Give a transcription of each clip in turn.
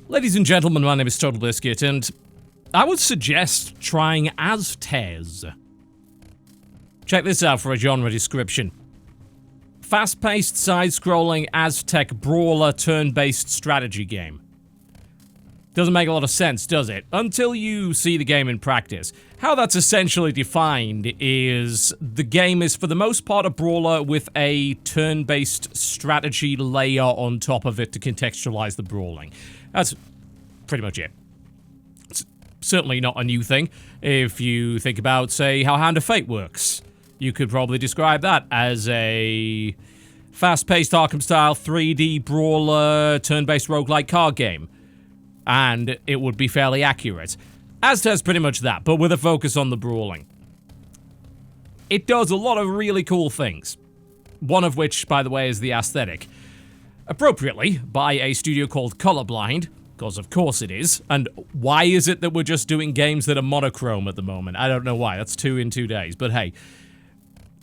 Ladies and gentlemen, my name is TotalBiscuit, and I would suggest trying Aztez. Check this out for a genre description. Fast-paced, side-scrolling Aztec brawler turn-based strategy game. Doesn't make a lot of sense, does it? Until you see the game in practice. How that's essentially defined is the game is, for the most part, a brawler with a turn-based strategy layer on top of it to contextualize the brawling. That's pretty much it. It's certainly not a new thing. If you think about, say, how Hand of Fate works, you could probably describe that as a fast-paced Arkham-style 3D brawler turn-based roguelike card game. And it would be fairly accurate. Aztez pretty much that, but with a focus on the brawling. It does a lot of really cool things. One of which, by the way, is the aesthetic. Appropriately, by a studio called Colorblind, because of course it is. And why is it that we're just doing games that are monochrome at the moment? I don't know why, that's 2 in 2 days, but hey.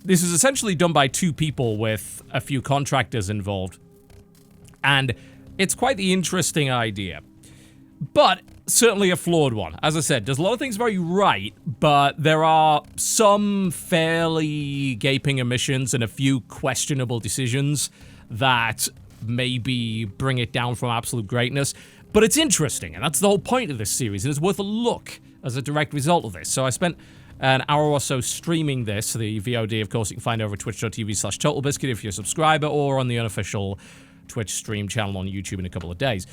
This is essentially done by 2 people with a few contractors involved. And it's quite the interesting idea. But certainly a flawed one. As I said, does a lot of things very right, but there are some fairly gaping omissions and a few questionable decisions that maybe bring it down from absolute greatness. But it's interesting, and that's the whole point of this series, and it's worth a look as a direct result of this. So I spent an hour or so streaming this. The VOD, of course, you can find over twitch.tv/TotalBiscuit if you're a subscriber, or on the unofficial Twitch stream channel on YouTube in a couple of days.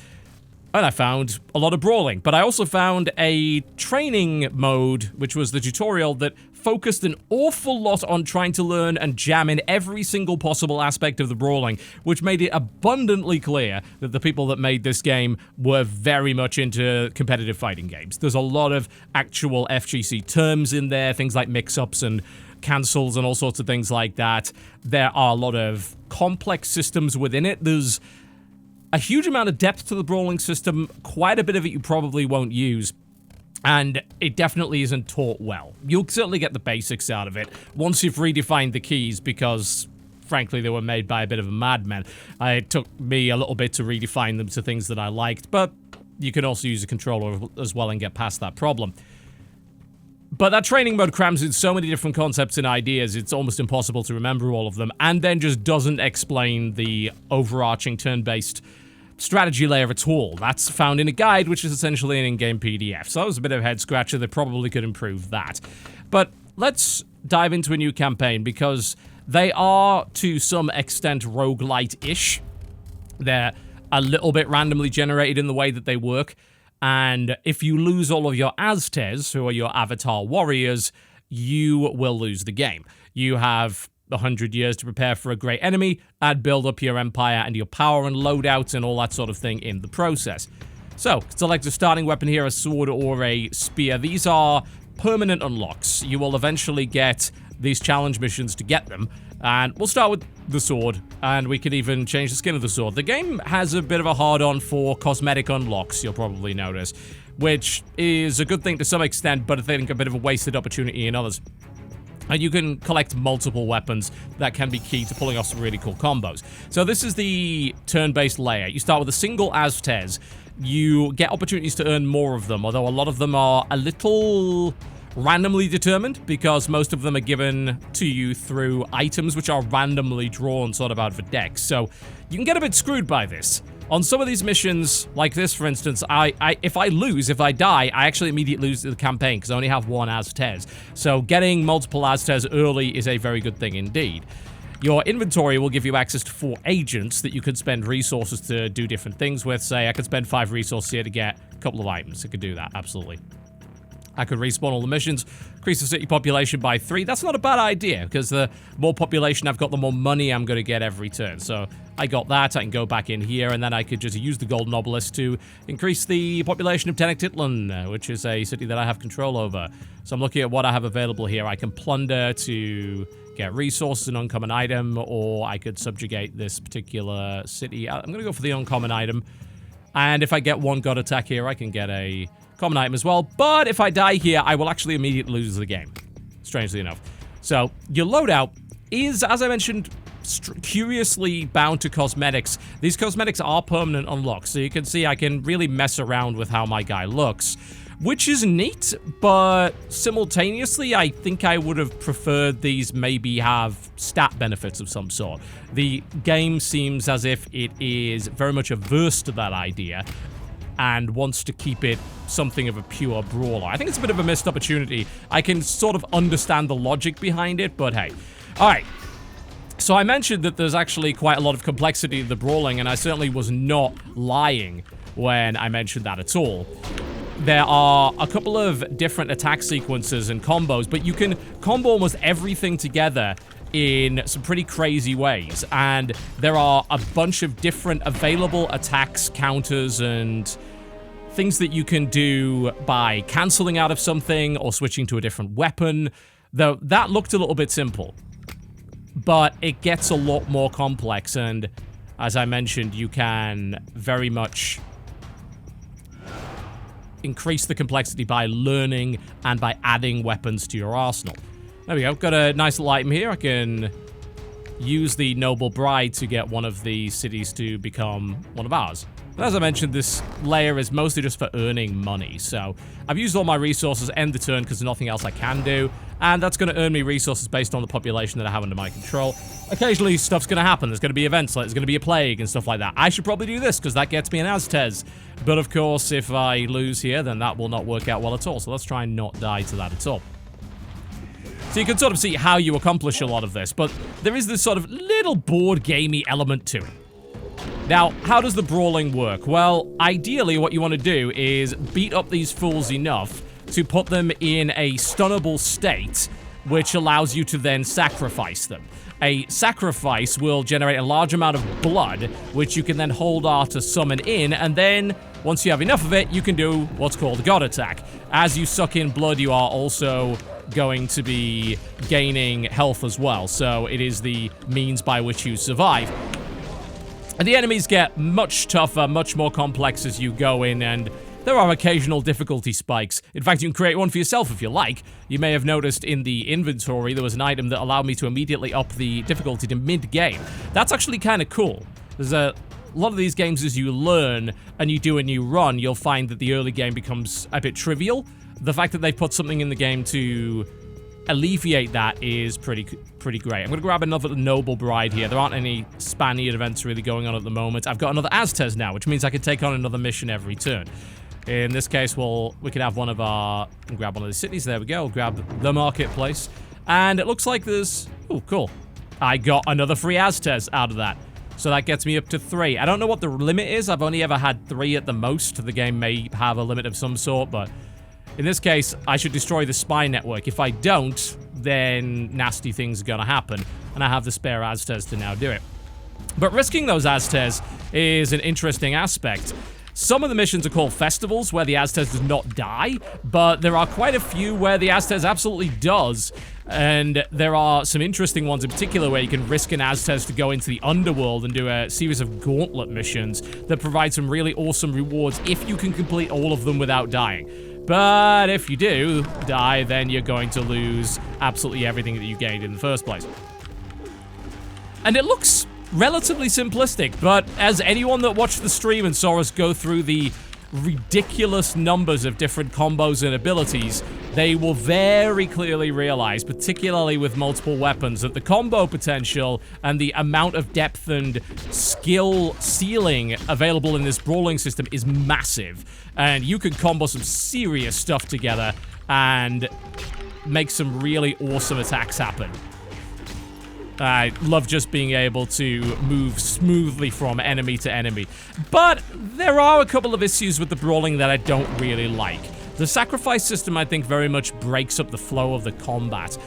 And I found a lot of brawling, but I also found a training mode, which was the tutorial, that focused an awful lot on trying to learn and jam in every single possible aspect of the brawling, which made it abundantly clear that the people that made this game were very much into competitive fighting games. There's a lot of actual FGC terms in there, things like mix-ups and cancels and all sorts of things like that. There are a lot of complex systems within it. There's a huge amount of depth to the brawling system, quite a bit of it you probably won't use, and it definitely isn't taught well. You'll certainly get the basics out of it once you've redefined the keys, because, frankly, they were made by a bit of a madman. It took me a little bit to redefine them to things that I liked, but you can also use a controller as well and get past that problem. But that training mode crams in so many different concepts and ideas, it's almost impossible to remember all of them, and then just doesn't explain the overarching turn-based strategy layer at all. That's found in a guide, which is essentially an in-game PDF. So that was a bit of a head-scratcher. They probably could improve that. But let's dive into a new campaign, because they are, to some extent, roguelite-ish. They're a little bit randomly generated in the way that they work. And if you lose all of your Aztez, who are your avatar warriors, you will lose the game. You have 100 years to prepare for a great enemy and build up your empire and your power and loadouts and all that sort of thing in the process. So, select a starting weapon here, a sword or a spear. These are permanent unlocks. You will eventually get these challenge missions to get them. And we'll start with the sword, and we can even change the skin of the sword. The game has a bit of a hard-on for cosmetic unlocks, you'll probably notice, which is a good thing to some extent, but I think a bit of a wasted opportunity in others. And you can collect multiple weapons that can be key to pulling off some really cool combos. So this is the turn-based layer. You start with a single Aztez. You get opportunities to earn more of them, although a lot of them are a little randomly determined, because most of them are given to you through items which are randomly drawn sort of out of a deck. So you can get a bit screwed by this. On some of these missions, like this, for instance, if I die, I actually immediately lose the campaign, because I only have one Aztez. So getting multiple Aztez early is a very good thing indeed. Your inventory will give you access to 4 agents that you could spend resources to do different things with. Say, I could spend 5 resources here to get a couple of items. I could do that, absolutely. I could respawn all the missions, increase the city population by 3. That's not a bad idea, because the more population I've got, the more money I'm going to get every turn. So I got that. I can go back in here, and then I could just use the golden obelisk to increase the population of Tenochtitlan, which is a city that I have control over. So I'm looking at what I have available here. I can plunder to get resources, an uncommon item, or I could subjugate this particular city. I'm going to go for the uncommon item. And if I get one god attack here, I can get a common item as well. But if I die here, I will actually immediately lose the game, strangely enough. So your loadout is, as I mentioned, curiously bound to cosmetics. These cosmetics are permanent unlocks, so you can see I can really mess around with how my guy looks, which is neat, but simultaneously, I think I would have preferred these maybe have stat benefits of some sort. The game seems as if it is very much averse to that idea and wants to keep it something of a pure brawler. I think it's a bit of a missed opportunity. I can sort of understand the logic behind it, but hey. All right. So I mentioned that there's actually quite a lot of complexity to the brawling, and I certainly was not lying when I mentioned that at all. There are a couple of different attack sequences and combos, but you can combo almost everything together in some pretty crazy ways, and there are a bunch of different available attacks, counters, and things that you can do by cancelling out of something or switching to a different weapon. Though that looked a little bit simple, but it gets a lot more complex, and as I mentioned, you can very much increase the complexity by learning and by adding weapons to your arsenal. There we go. Got a nice little item here. I can use the Noble Bride to get one of the cities to become one of ours. And as I mentioned, this layer is mostly just for earning money. So I've used all my resources, end the turn, because there's nothing else I can do. And that's going to earn me resources based on the population that I have under my control. Occasionally, stuff's going to happen. There's going to be events, like there's going to be a plague and stuff like that. I should probably do this, because that gets me an Aztez. But of course, if I lose here, then that will not work out well at all. So let's try and not die to that at all. So you can sort of see how you accomplish a lot of this, but there is this sort of little board gamey element to it. Now, how does the brawling work? Well, ideally what you want to do is beat up these fools enough to put them in a stunnable state, which allows you to then sacrifice them. A sacrifice will generate a large amount of blood, which you can then hold R to summon in, and then once you have enough of it, you can do what's called a God Attack. As you suck in blood, you are also going to be gaining health as well, so it is the means by which you survive. And the enemies get much tougher, much more complex as you go in, and there are occasional difficulty spikes. In fact, you can create one for yourself if you like. You may have noticed in the inventory there was an item that allowed me to immediately up the difficulty to mid-game. That's actually kind of cool. There's a lot of these games, as you learn and you do a new run, you'll find that the early game becomes a bit trivial. The fact that they put something in the game to alleviate that is pretty great. I'm going to grab another Noble Bride here. There aren't any Spaniard events really going on at the moment. I've got another Aztez now, which means I can take on another mission every turn. In this case, we can have one of our... grab one of the cities. There we go. Grab the marketplace. And it looks like there's... oh, cool. I got another free Aztez out of that. So that gets me up to 3. I don't know what the limit is. I've only ever had 3 at the most. The game may have a limit of some sort, but... in this case, I should destroy the spy network. If I don't, then nasty things are gonna happen. And I have the spare Aztez to now do it. But risking those Aztez is an interesting aspect. Some of the missions are called festivals, where the Aztez does not die, but there are quite a few where the Aztez absolutely does. And there are some interesting ones in particular where you can risk an Aztez to go into the underworld and do a series of gauntlet missions that provide some really awesome rewards if you can complete all of them without dying. But if you do die, then you're going to lose absolutely everything that you gained in the first place. And it looks relatively simplistic, but as anyone that watched the stream and saw us go through the ridiculous numbers of different combos and abilities, they will very clearly realize, particularly with multiple weapons, that the combo potential and the amount of depth and skill ceiling available in this brawling system is massive. And you can combo some serious stuff together and make some really awesome attacks happen. I love just being able to move smoothly from enemy to enemy. But there are a couple of issues with the brawling that I don't really like. The sacrifice system, I think, very much breaks up the flow of the combat.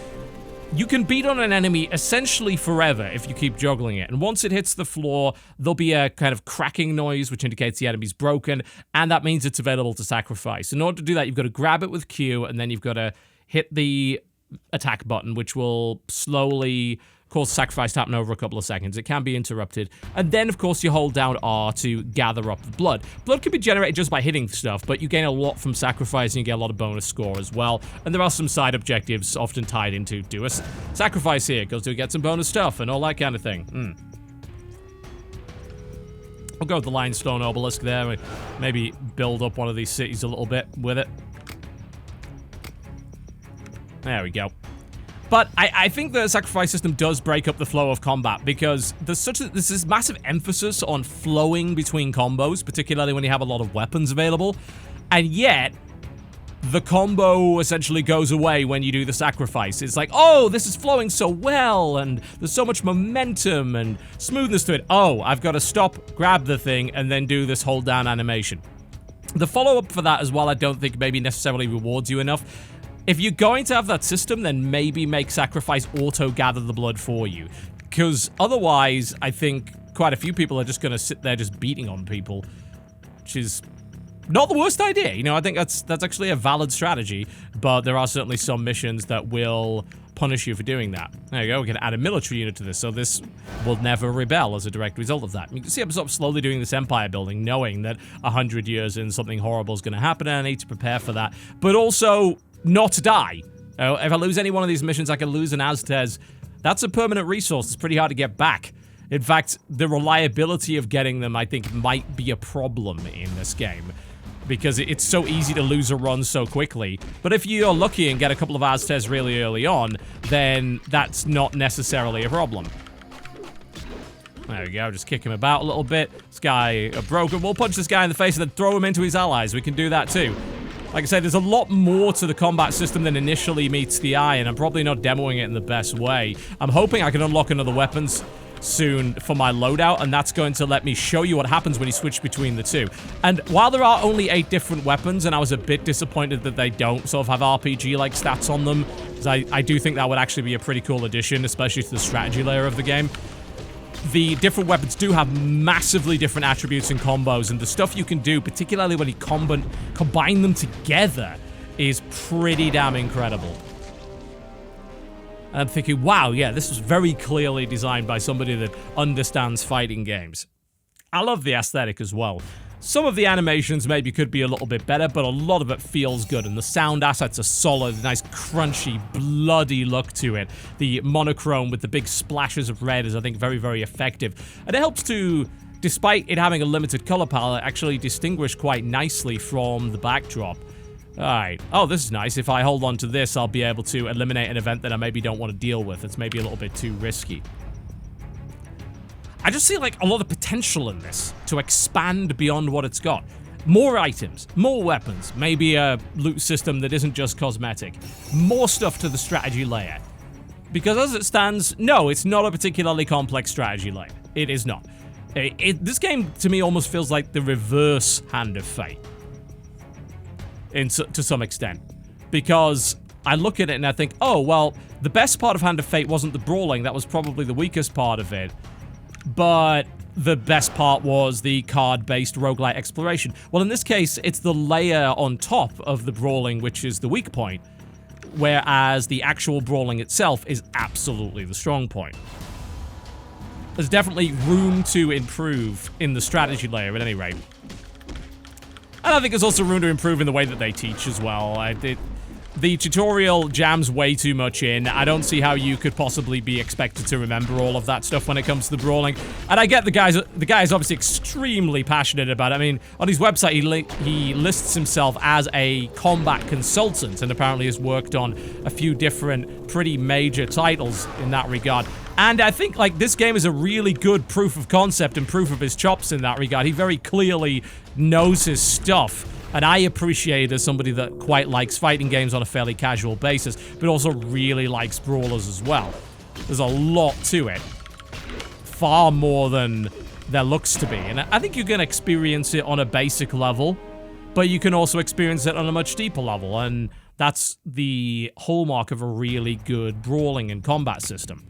You can beat on an enemy essentially forever if you keep juggling it. And once it hits the floor, there'll be a kind of cracking noise, which indicates the enemy's broken, and that means it's available to sacrifice. In order to do that, you've got to grab it with Q, and then you've got to hit the attack button, which will slowly cause sacrifice to happen over a couple of seconds. It can be interrupted. And then, of course, you hold down R to gather up the blood. Blood can be generated just by hitting stuff, but you gain a lot from sacrifice and you get a lot of bonus score as well. And there are some side objectives often tied into do a sacrifice here, because to get some bonus stuff and all that kind of thing. I'll go with the limestone obelisk there. Maybe build up one of these cities a little bit with it. There we go. But I think the sacrifice system does break up the flow of combat because there's this massive emphasis on flowing between combos, particularly when you have a lot of weapons available. And yet, the combo essentially goes away when you do the sacrifice. It's like, oh, this is flowing so well, and there's so much momentum and smoothness to it. Oh, I've got to stop, grab the thing, and then do this hold down animation. The follow-up for that as well, I don't think maybe necessarily rewards you enough. If you're going to have that system, then maybe make sacrifice auto-gather the blood for you. Because otherwise, I think quite a few people are just going to sit there just beating on people. Which is not the worst idea. You know, I think that's actually a valid strategy. But there are certainly some missions that will punish you for doing that. There you go, we can add a military unit to this, so this will never rebel as a direct result of that. You can see I'm sort of slowly doing this empire building, knowing that 100 years in something horrible is going to happen, and I need to prepare for that. But also not die. If I lose any one of these missions, I can lose an Aztez. That's a permanent resource. It's pretty hard to get back. In fact, the reliability of getting them, I think, might be a problem in this game. Because it's so easy to lose a run so quickly. But if you're lucky and get a couple of Aztez really early on, then that's not necessarily a problem. There we go, just kick him about a little bit. This guy broken. We'll punch this guy in the face and then throw him into his allies. We can do that too. Like I said, there's a lot more to the combat system than initially meets the eye, and I'm probably not demoing it in the best way. I'm hoping I can unlock another weapons soon for my loadout, and that's going to let me show you what happens when you switch between the two. And while there are only 8 different weapons, and I was a bit disappointed that they don't sort of have RPG-like stats on them, because I do think that would actually be a pretty cool addition, especially to the strategy layer of the game. The different weapons do have massively different attributes and combos, and the stuff you can do, particularly when you combine them together, is pretty damn incredible. And I'm thinking, wow, yeah, this was very clearly designed by somebody that understands fighting games. I love the aesthetic as well. Some of the animations maybe could be a little bit better, but a lot of it feels good, and the sound assets are solid, nice crunchy, bloody look to it. The monochrome with the big splashes of red is, I think, very, very effective. And it helps to, despite it having a limited color palette, actually distinguish quite nicely from the backdrop. Alright. Oh, this is nice. If I hold on to this, I'll be able to eliminate an event that I maybe don't want to deal with. It's maybe a little bit too risky. I just see, like, a lot of potential in this to expand beyond what it's got. More items, more weapons, maybe a loot system that isn't just cosmetic. More stuff to the strategy layer. Because as it stands, no, it's not a particularly complex strategy layer. It is not. This game, to me, almost feels like the reverse Hand of Fate. To some extent. Because I look at it and I think, oh, well, the best part of Hand of Fate wasn't the brawling. That was probably the weakest part of it. But the best part was the card-based roguelite exploration. Well, in this case, it's the layer on top of the brawling which is the weak point, whereas the actual brawling itself is absolutely the strong point. There's definitely room to improve in the strategy layer at any rate. And I think there's also room to improve in the way that they teach as well. The tutorial jams way too much in. I don't see how you could possibly be expected to remember all of that stuff when it comes to the brawling. And I get the guy is obviously extremely passionate about it. I mean, on his website, he lists himself as a combat consultant and apparently has worked on a few different pretty major titles in that regard. And I think, like, this game is a really good proof of concept and proof of his chops in that regard. He very clearly knows his stuff. And I appreciate it as somebody that quite likes fighting games on a fairly casual basis, but also really likes brawlers as well. There's a lot to it. Far more than there looks to be. And I think you can experience it on a basic level, but you can also experience it on a much deeper level. And that's the hallmark of a really good brawling and combat system.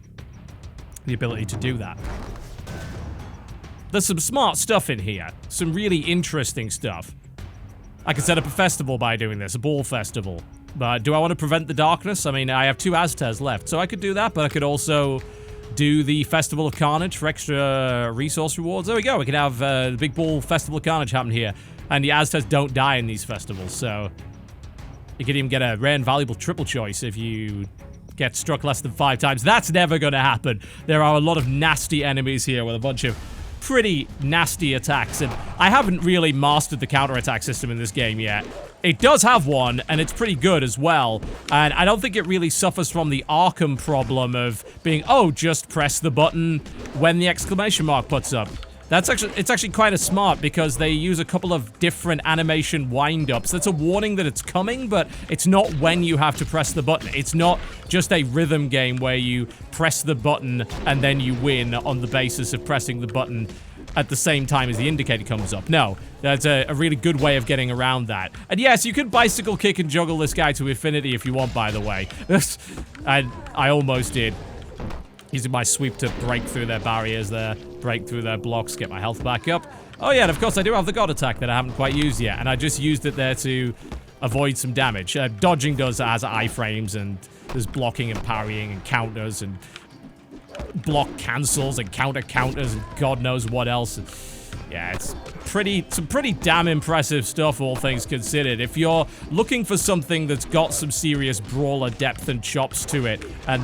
The ability to do that. There's some smart stuff in here. Some really interesting stuff. I could set up a festival by doing this, a ball festival. But do I want to prevent the darkness? I mean, I have 2 Aztez left, so I could do that, but I could also do the Festival of Carnage for extra resource rewards. There we go. We can have the Big Ball Festival of Carnage happen here. And the Aztez don't die in these festivals, so you can even get a rare and valuable triple choice if you get struck less than 5 times. That's never going to happen. There are a lot of nasty enemies here with a bunch of pretty nasty attacks, and I haven't really mastered the counterattack system in this game yet. It does have one, and it's pretty good as well, and I don't think it really suffers from the Arkham problem of being, oh, just press the button when the exclamation mark puts up. It's actually quite smart because they use a couple of different animation wind-ups. That's a warning that it's coming, but it's not when you have to press the button. It's not just a rhythm game where you press the button and then you win on the basis of pressing the button at the same time as the indicator comes up. No, that's a really good way of getting around that. And yes, you can bicycle kick and juggle this guy to infinity if you want, by the way. I almost did. Using my sweep to break through their barriers there, break through their blocks, get my health back up. Oh yeah, and of course I do have the God attack that I haven't quite used yet, and I just used it there to avoid some damage. Dodging has iframes, and there's blocking and parrying and counters and block cancels and counter counters and God knows what else. Yeah, it's some pretty damn impressive stuff, all things considered. If you're looking for something that's got some serious brawler depth and chops to it, and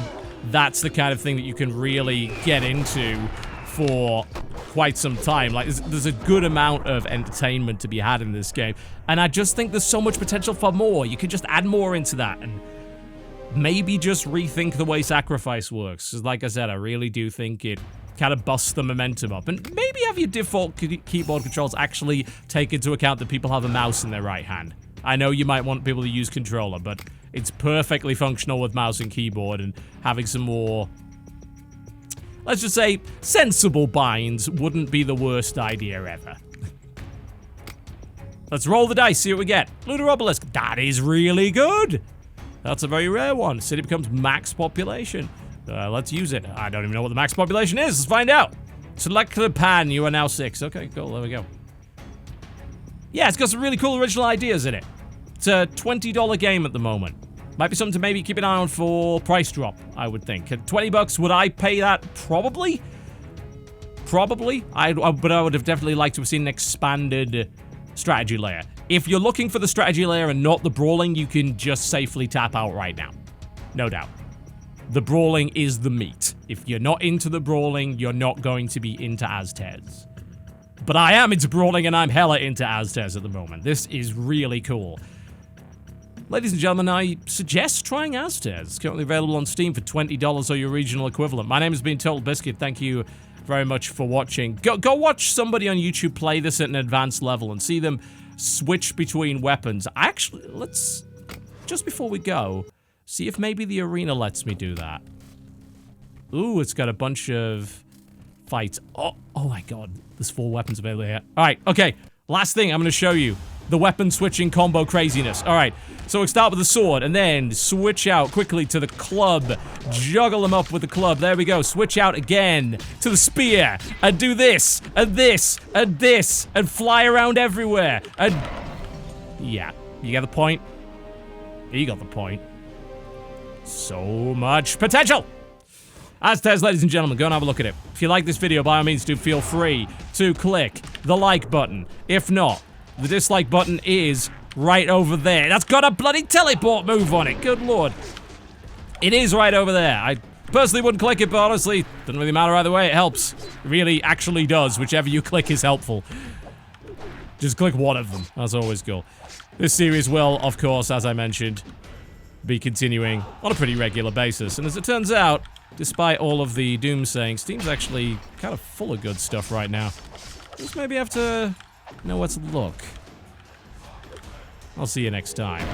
that's the kind of thing that you can really get into for quite some time. Like, there's a good amount of entertainment to be had in this game, and I just think there's so much potential for more. You could just add more into that, and maybe just rethink the way sacrifice works. Because like I said, I really do think it kind of busts the momentum up, and maybe have your default keyboard controls actually take into account that people have a mouse in their right hand. I know you might want people to use controller, but it's perfectly functional with mouse and keyboard, and having some more, let's just say, sensible binds wouldn't be the worst idea ever. Let's roll the dice, see what we get. Lunar Obelisk. That is really good. That's a very rare one. City becomes max population. Let's use it. I don't even know what the max population is. Let's find out. Select the pan. You are now 6. Okay, cool. There we go. Yeah, it's got some really cool original ideas in it. It's a $20 game at the moment. Might be something to maybe keep an eye on for price drop, I would think. At 20 bucks, would I pay that? Probably. Probably. But I would have definitely liked to have seen an expanded strategy layer. If you're looking for the strategy layer and not the brawling, you can just safely tap out right now. No doubt. The brawling is the meat. If you're not into the brawling, you're not going to be into Aztez. But I am into brawling, and I'm hella into Aztez at the moment. This is really cool. Ladies and gentlemen, I suggest trying Aztez. It's currently available on Steam for $20 or your regional equivalent. My name has been TotalBiscuit. Thank you very much for watching. Go watch somebody on YouTube play this at an advanced level and see them switch between weapons. Actually, let's, just before we go, see if maybe the arena lets me do that. Ooh, it's got a bunch of fights. Oh my god, there's 4 weapons available here. Alright, okay, last thing I'm gonna show you. The weapon switching combo craziness. Alright, so we start with the sword, and then switch out quickly to the club. Juggle them up with the club. There we go. Switch out again to the spear, and do this, and this, and this, and fly around everywhere. And yeah, you get the point? You got the point. So much potential! Aztez, ladies and gentlemen, go and have a look at it. If you like this video, by all means, do feel free to click the like button. If not, the dislike button is right over there. That's got a bloody teleport move on it. Good lord. It is right over there. I personally wouldn't click it, but honestly, doesn't really matter either way. It helps. It really actually does. Whichever you click is helpful. Just click one of them. That's always cool. This series will, of course, as I mentioned, be continuing on a pretty regular basis. And as it turns out, despite all of the doomsaying, Steam's actually kind of full of good stuff right now. Just maybe have to know where to look. I'll see you next time.